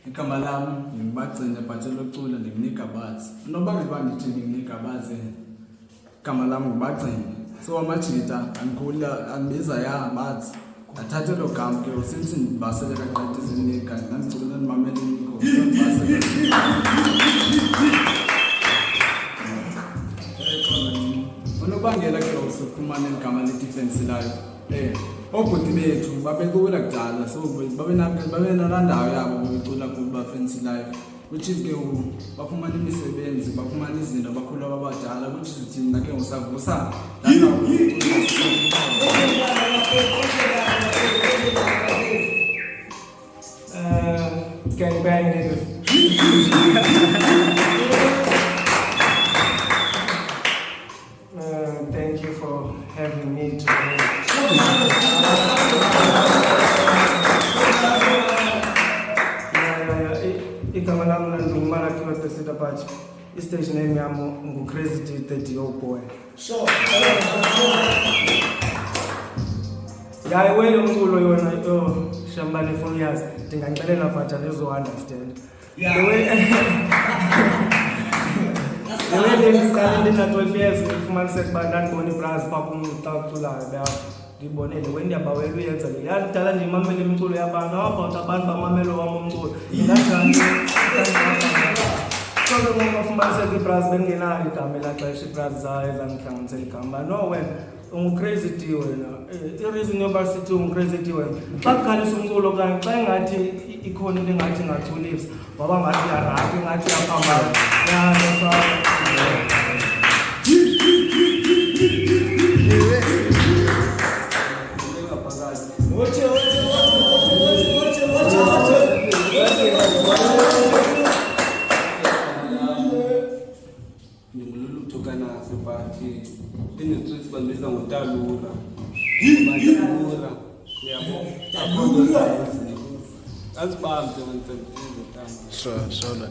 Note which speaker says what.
Speaker 1: Igama lami ngibagcine bhatshela ucula ngimnika abazi noba ngibandithi ngimnika abazi igama lami ngibagcine so amajita angikhula angibiza ya abazi athathe lo gama ke usithi ndibasele kaqedwe izinika ngicula nimamele inkosi ngibasele unobangela ke usufumana igama le-defense layo obhuti bethu babecula kudala so babenandawo yabo bebecula kuba-fancy life which is ke bafumana imisebenzi bafumana izinto abakhulu abadala which is thina ke usavusa
Speaker 2: gangbang niggas. Thank you for having me today. Igama lami nandumara kiwa tesita pachi. Station name yami ngu-Crazy T30 boy.
Speaker 3: Sure.
Speaker 2: Ya wele umculo yona shambani for years. Ndingacelela but alizo understand.
Speaker 3: Yeah.
Speaker 2: The way they started in 12 years, kufumaniseka uba ndandibona ibras phaa kumculayo ndibonele wendiyaba uyenza le yandidala ndiyimamele imiculo yabantu about abantu bamamele wam umculo inganjani so ke ngoku bafumaniseka ibras bengenayo igama elaxesha ibras zayo ezandihlanganisela igama no wena ungu-Crazy T wena ireason yoba sithi ungu-Crazy T wena xa kukhalisa umculo okanye xa ingathi ikhona into engathi ingathulisa waba ngathi yarapha ingathi yaphambana
Speaker 1: Sure, no,